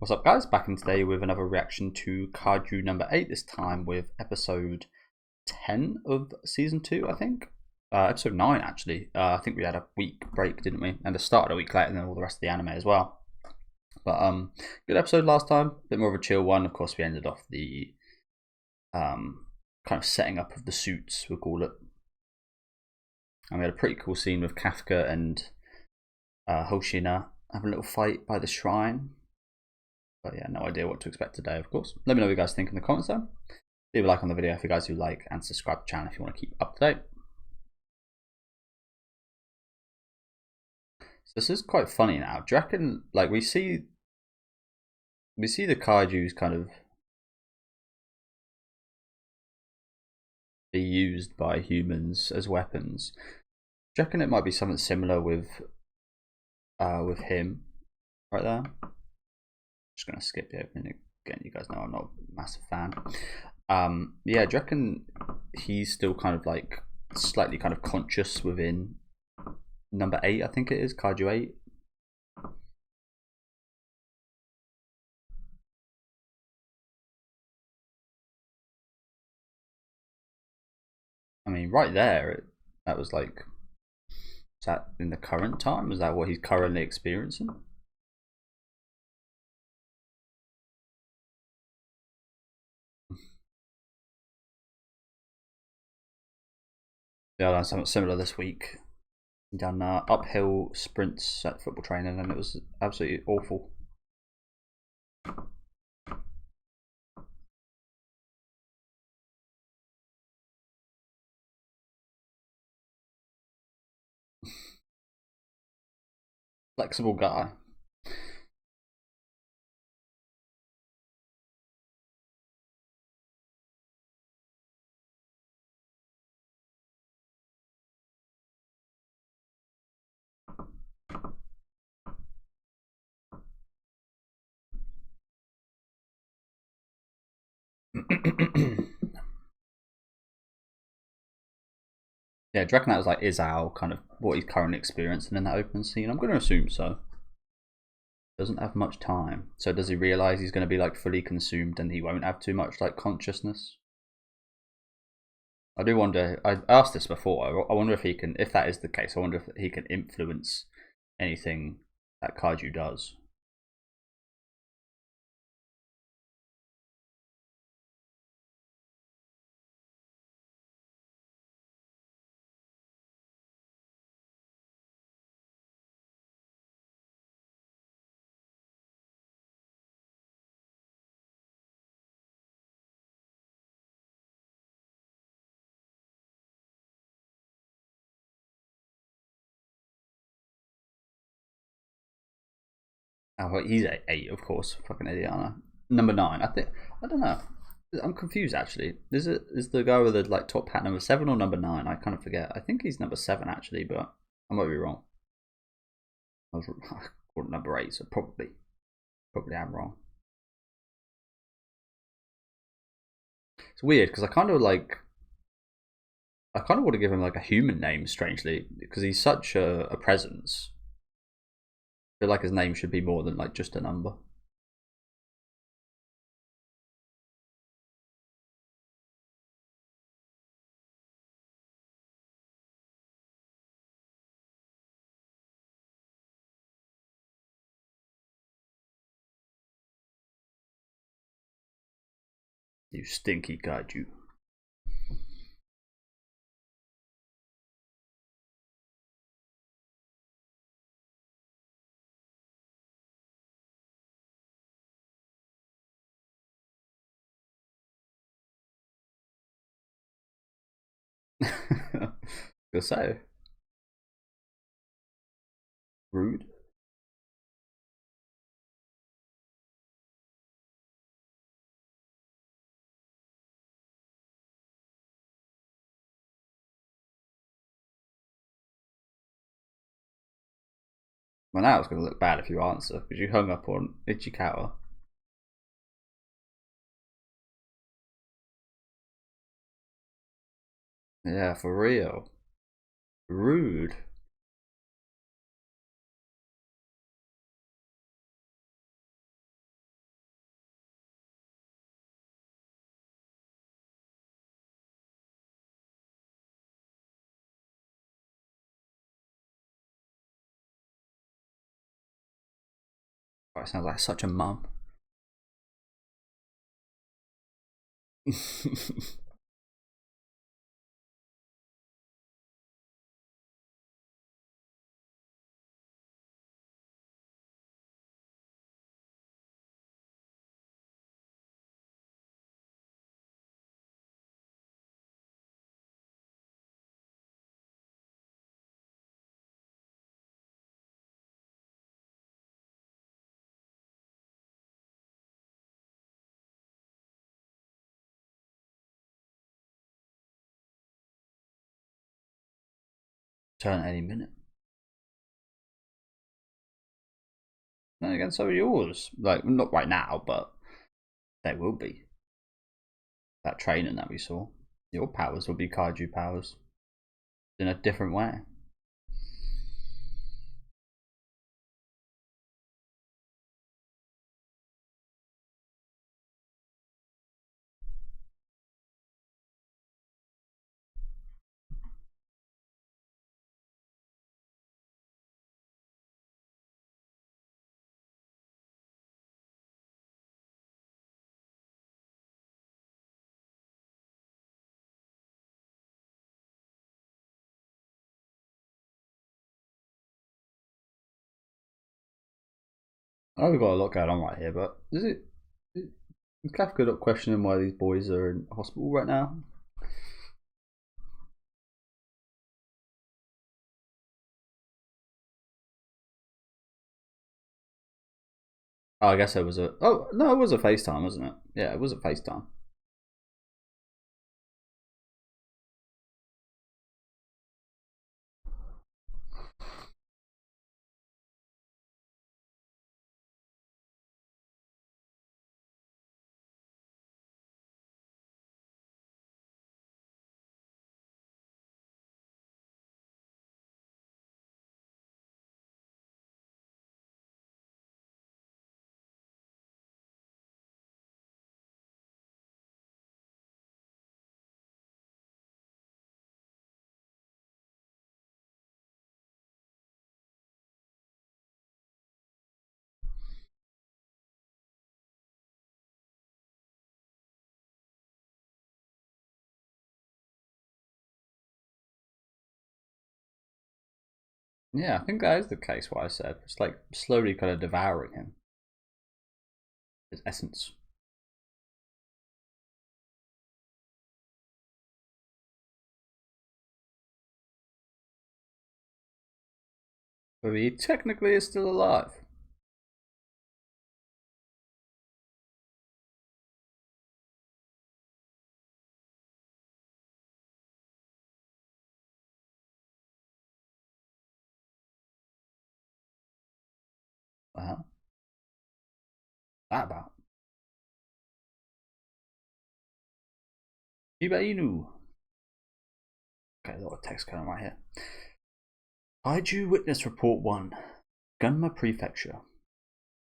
What's up, guys? Back in today with another reaction to Kaiju number 8, this time with episode 10 of season 2, I think. Episode 9, actually. I think we had a week break, didn't we? And it started a week later than all the rest of the anime as well. But good episode last time, a bit more of a chill one. Of course, we ended off the kind of setting up of the suits, we'll call it. And we had a pretty cool scene with Kafka and Hoshina having a little fight by the shrine. But yeah, no idea what to expect today, of course. Let me know what you guys think in the comments though. Leave a like on the video if you guys do like, and subscribe to the channel if you want to keep up to date. So this is quite funny now. Do you reckon, like, we see the Kaijus kind of be used by humans as weapons. Do you reckon it might be something similar with him right there? Just gonna skip the opening again. You guys know I'm not a massive fan. Yeah, do you reckon he's still kind of like slightly kind of conscious within number 8? I think it is Kaiju 8. I mean, right there, that was like, is that in the current time? Is that what he's currently experiencing? Yeah, I done something similar this week. Done uphill sprints at football training, and it was absolutely awful. Flexible guy. Yeah, do you reckon that was like Izao, kind of what he's currently experiencing in that open scene? I'm going to assume so. Doesn't have much time. So does he realise he's going to be like fully consumed and he won't have too much like consciousness? I do wonder, I asked this before, I wonder if he can, if that is the case, I wonder if he can influence anything that Kaiju does. Oh, he's 8, of course. Fucking idiot, aren't I? Number 9, I don't know. I'm confused actually. Is the guy with the like top hat number 7 or number 9? I kind of forget. I think he's number 7 actually, but I might be wrong. I was called number 8, so probably I'm wrong. It's weird because I kind of want to give him like a human name, strangely, because he's such a presence. I feel like his name should be more than like just a number. You stinky kaiju. Good say. Rude. Well, now it's going to look bad if you answer because you hung up on Ichikawa. Yeah, for real. Rude. Oh, it sounds like such a mum. Turn any minute. Then again, so are yours. Like, not right now, but they will be. That training that we saw. Your powers will be kaiju powers. In a different way. I know we've got a lot going on right here, but is Kafka not questioning why these boys are in hospital right now? Oh, I guess it was a. Oh no, it was a FaceTime, wasn't it? Yeah, it was a FaceTime. Yeah, I think that is the case. What I said, it's like slowly kind of devouring him, his essence. But he technically is still alive. Uh-huh. That about Shiba Inu. Okay, a lot of text going right here. Kaiju Witness Report 1, Gunma Prefecture.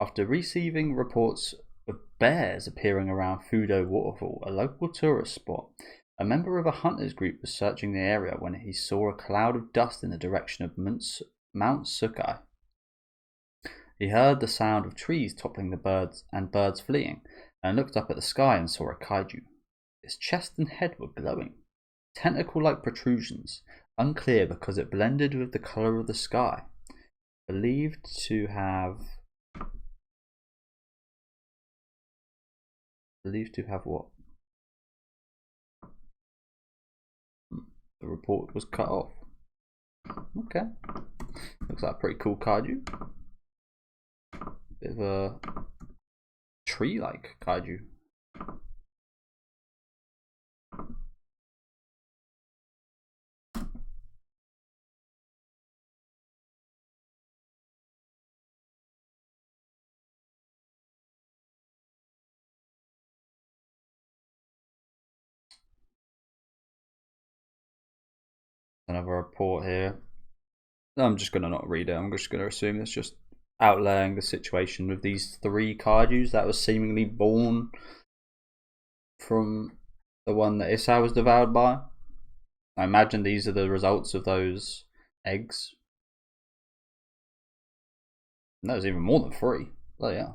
After receiving reports of bears appearing around Fudo Waterfall, a local tourist spot, a member of a hunters group was searching the area when he saw a cloud of dust in the direction of Mount Sukai. He heard the sound of trees toppling the birds and birds fleeing, and looked up at the sky and saw a kaiju. Its chest and head were glowing, tentacle-like protrusions, unclear because it blended with the colour of the sky. Believed to have what? The report was cut off. Okay. Looks like a pretty cool kaiju. Bit of a tree-like kaiju. Another report here. I'm just gonna not read it. I'm just gonna assume it's just outlaying the situation with these three kaijus that was seemingly born from the one that Issa was devoured by. I imagine these are the results of those eggs. And that was even more than three. Oh yeah.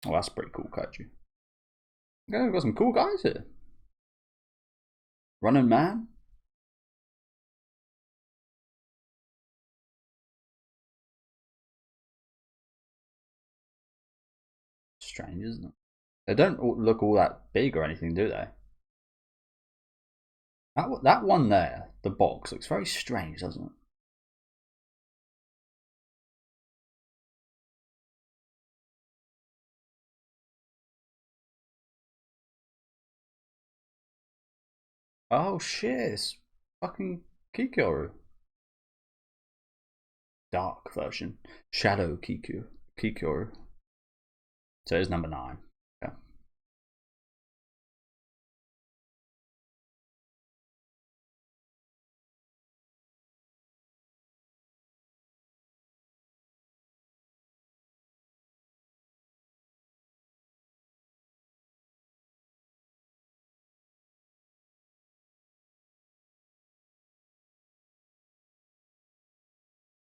Oh, that's pretty cool, Kaiju. Yeah, we've got some cool guys here. Running Man. Strange, isn't it? They don't look all that big or anything, do they? That one there, the box, looks very strange, doesn't it? Oh shit, it's fucking Kikyoru. Dark version. Shadow Kikyoru. So it's number 9. Yeah.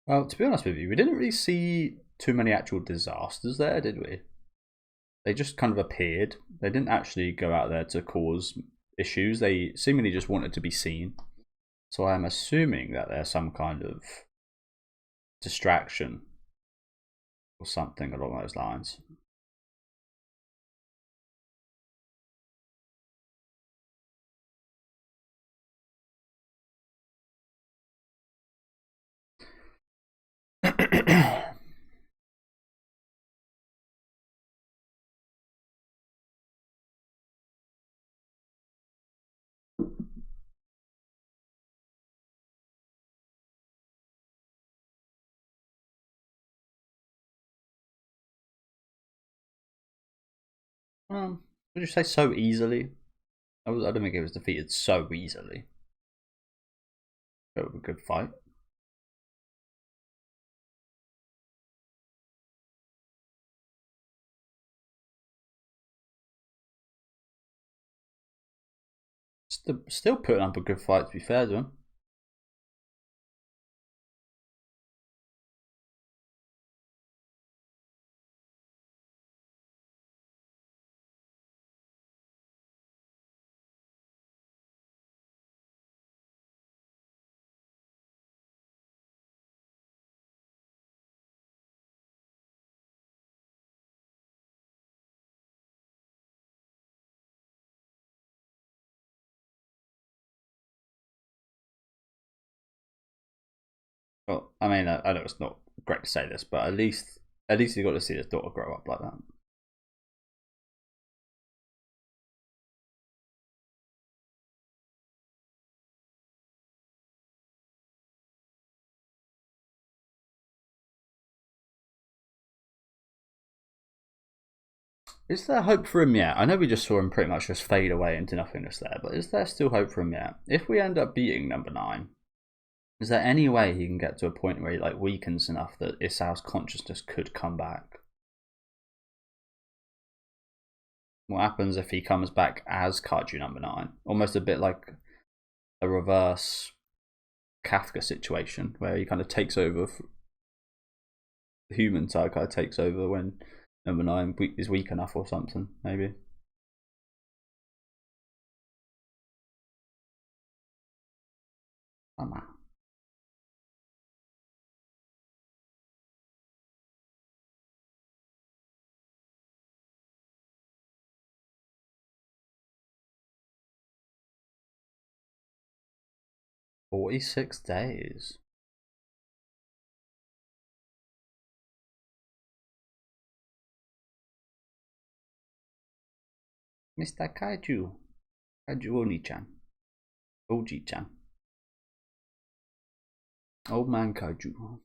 Well, to be honest with you, we didn't really see too many actual disasters there, did we? They just kind of appeared. They didn't actually go out there to cause issues. They seemingly just wanted to be seen. So I'm assuming that there's some kind of distraction or something along those lines. Would you say so easily? I don't think it was defeated so easily. It was a good fight. Still putting up a good fight, to be fair to him. Well, I mean, I know it's not great to say this, but at least he got to see his daughter grow up like that. Is there hope for him yet? I know we just saw him pretty much just fade away into nothingness there, but is there still hope for him yet? If we end up beating number 9, is there any way he can get to a point where he like weakens enough that Isao's consciousness could come back? What happens if he comes back as Kaiju number 9? Almost a bit like a reverse Kafka situation where he kind of takes over. The human side kind of takes over when number 9 is weak enough or something, maybe. Oh man. 46 days. Mr. Kaiju. Kaiju Oni-chan. Oji-chan. Old man Kaiju.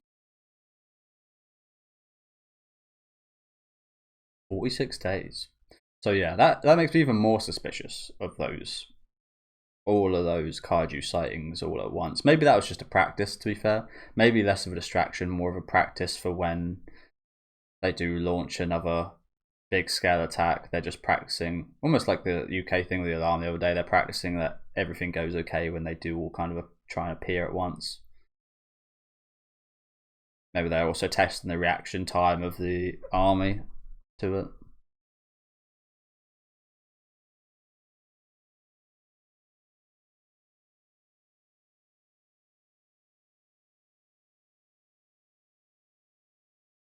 46 days. So yeah, that makes me even more suspicious of all of those Kaiju sightings all at once. Maybe that was just a practice, to be fair. Maybe less of a distraction, more of a practice for when they do launch another big scale attack. They're just practicing, almost like the UK thing with the alarm the other day. They're practicing that everything goes okay when they do all kind of try and appear at once. Maybe they're also testing the reaction time of the army to it.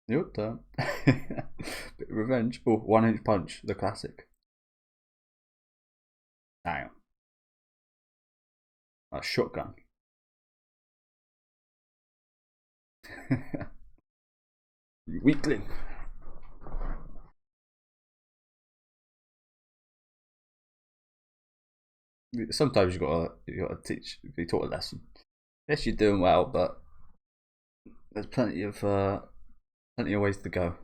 Your turn. Bit of revenge. Oh, 1-inch punch, the classic. Damn. A shotgun. Weakling. Sometimes you gotta be taught a lesson. Yes, you're doing well, but there's plenty of ways to go.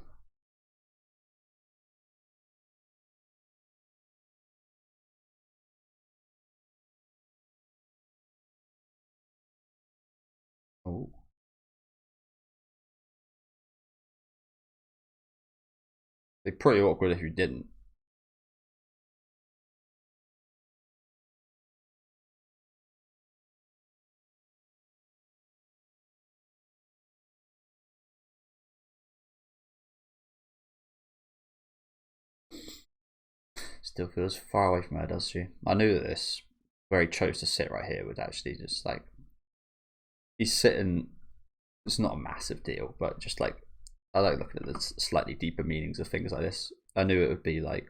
Oh, it'd be pretty awkward if you didn't. Still feels far away from her, does she? I knew that this, where he chose to sit right here, would actually just like he's sitting. It's not a massive deal, but just like I like looking at the slightly deeper meanings of things like this. I knew it would be like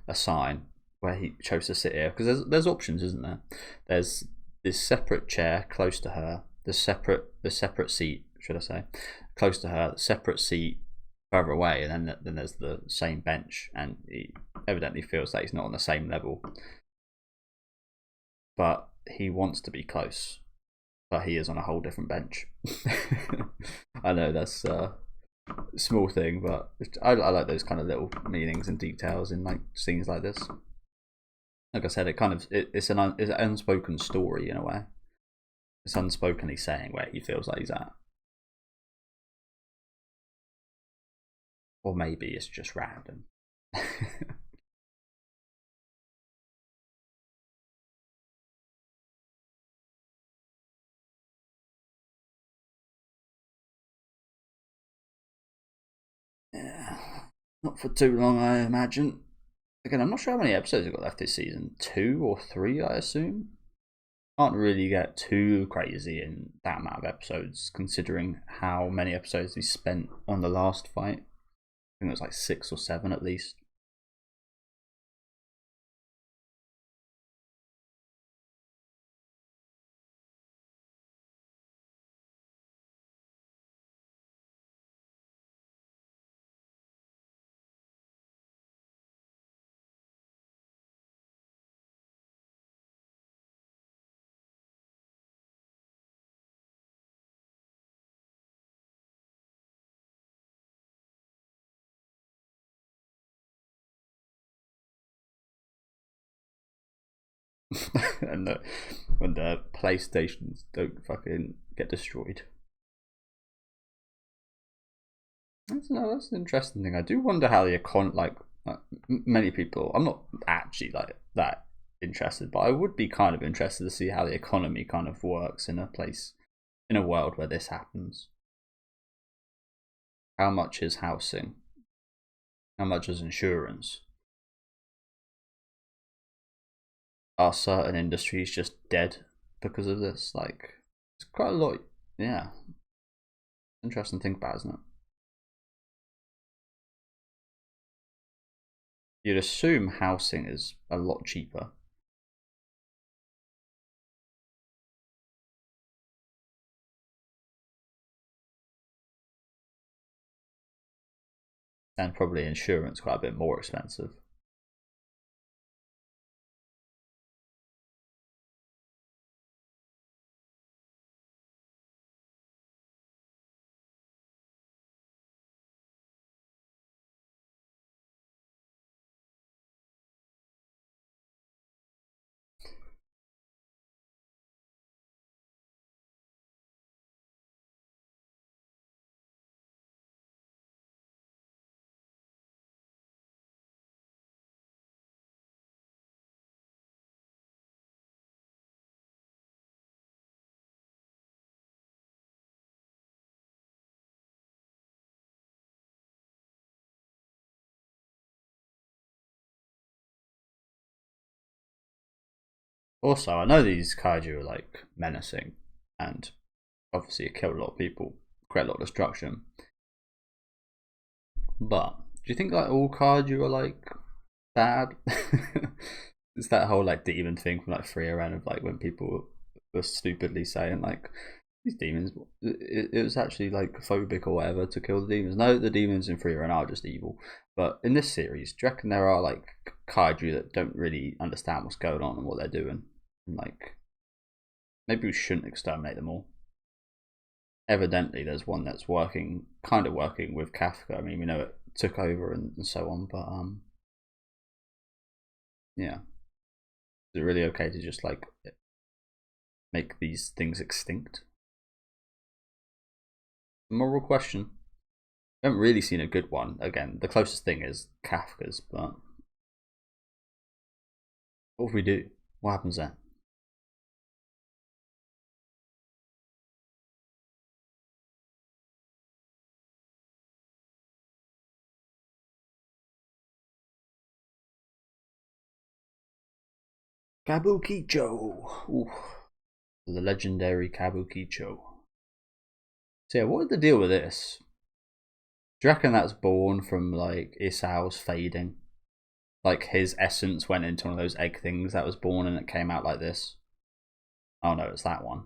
a sign where he chose to sit here because there's options, isn't there? There's this separate chair close to her, the separate seat, should I say, close to her, the separate seat further away, and then there's the same bench, and he evidently feels that he's not on the same level, but he wants to be close, but he is on a whole different bench. I know that's a small thing, but I like those kind of little meanings and details in like scenes like this. Like I said, it's an unspoken story in a way. It's unspokenly saying where he feels like he's at, or maybe it's just random. Yeah, not for too long, I imagine. Again, I'm not sure how many episodes we've got left this season. 2 or 3, I assume. Can't really get too crazy in that amount of episodes, considering how many episodes we spent on the last fight. I think it was like 6 or 7 at least. And when the PlayStations don't fucking get destroyed. That's an interesting thing. I do wonder how the many people. I'm not actually like that interested, but I would be kind of interested to see how the economy kind of works in a world where this happens. How much is housing? How much is insurance? Are certain industries just dead because of this? Like, it's quite a lot. Yeah, interesting thing about, isn't it? You'd assume housing is a lot cheaper. And probably insurance quite a bit more expensive. Also, I know these kaiju are like menacing and obviously it killed a lot of people, create a lot of destruction. But do you think like all kaiju are like bad? It's that whole like demon thing from like Free Around of like when people were stupidly saying like these demons, it was actually like phobic or whatever to kill the demons. No, the demons in Free Around are just evil. But in this series, do you reckon there are like kaiju that don't really understand what's going on and what they're doing? And like maybe we shouldn't exterminate them all. Evidently, there's one that's kind of working with Kafka. I mean, we know it took over and so on, but yeah, is it really okay to just like make these things extinct? Moral question. I haven't really seen a good one. Again, the closest thing is Kafka's, but what if we do? What happens then? Kabukicho. The legendary Kabukicho. So yeah, what is the deal with this? Do you reckon that's born from like Isao's fading? Like his essence went into one of those egg things that was born and it came out like this? Oh no, it's that one.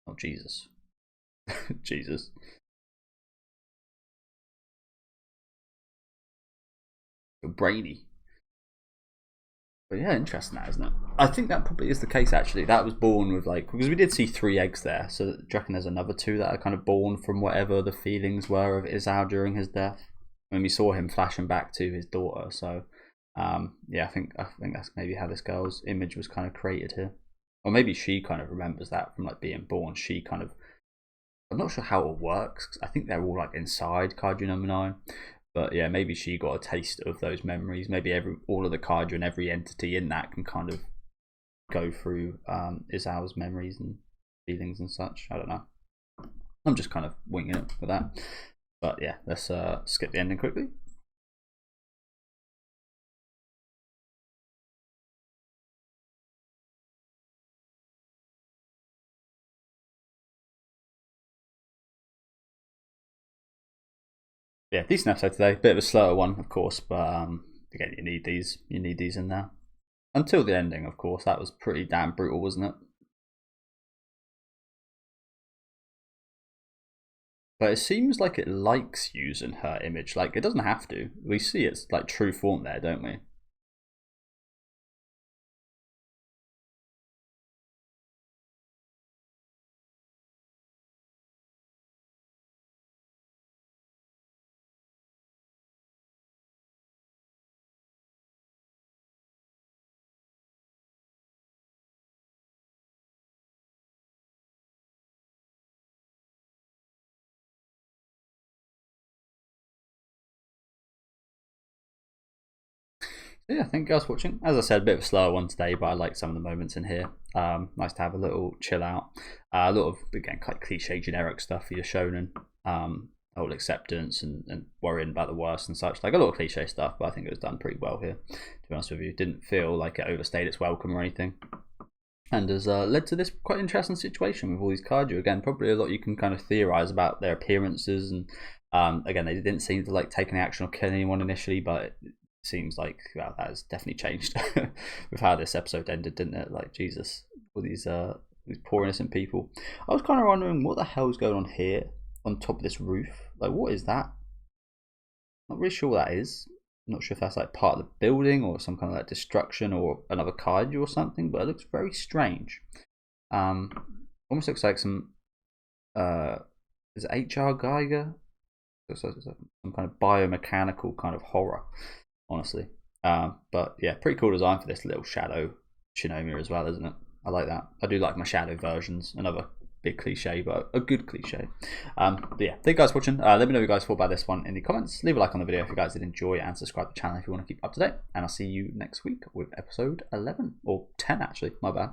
Oh Jesus. Jesus. Brainy. But yeah, interesting that, isn't it? I think that probably is the case actually. That was born with like, because we did see 3 eggs there, so do you reckon there's another 2 that are kind of born from whatever the feelings were of Isao during his death? When we saw him flashing back to his daughter, so yeah, I think that's maybe how this girl's image was kind of created here. Or maybe she kind of remembers that from like being born. She kind of, I'm not sure how it works, 'cause I think they're all like inside Kaiju number 9. But yeah, maybe she got a taste of those memories. Maybe all of the kaiju and every entity in that can kind of go through Isao's memories and feelings and such. I don't know. I'm just kind of winging it with that. But yeah, let's skip the ending quickly. Yeah, decent episode today. Bit of a slower one, of course, but again, you need these. You need these in there. Until the ending, of course. That was pretty damn brutal, wasn't it? But it seems like it likes using her image. Like, it doesn't have to. We see its like true form there, don't we? Yeah, thank you guys for watching. As I said, a bit of a slower one today, but I like some of the moments in here. Nice to have a little chill out. A lot of, again, quite cliche, generic stuff for your shonen. Whole acceptance and worrying about the worst and such. Like a lot of cliche stuff, but I think it was done pretty well here, to be honest with you. It didn't feel like it overstayed its welcome or anything. And has led to this quite interesting situation with all these kaiju. Again, probably a lot you can kind of theorize about their appearances. And again, they didn't seem to like take any action or kill anyone initially, but seems like that has definitely changed with how this episode ended, didn't it? Like Jesus, all these poor innocent people. I was kind of wondering what the hell is going on here on top of this roof. Like, what is that? Not really sure what that is. I'm not sure if that's like part of the building or some kind of like destruction or another kaiju or something, but it looks very strange. Almost looks like some is it HR Geiger? Looks like some kind of biomechanical kind of horror, honestly. But yeah, pretty cool design for this little shadow Shinomiya as well, isn't it? I like that. I do like my shadow versions. Another big cliche, but a good cliche. But yeah, thank you guys for watching. Let me know what you guys thought about this one in the comments. Leave a like on the video if you guys did enjoy, and subscribe to the channel if you want to keep up to date. And I'll see you next week with episode 11 or 10 actually. My bad.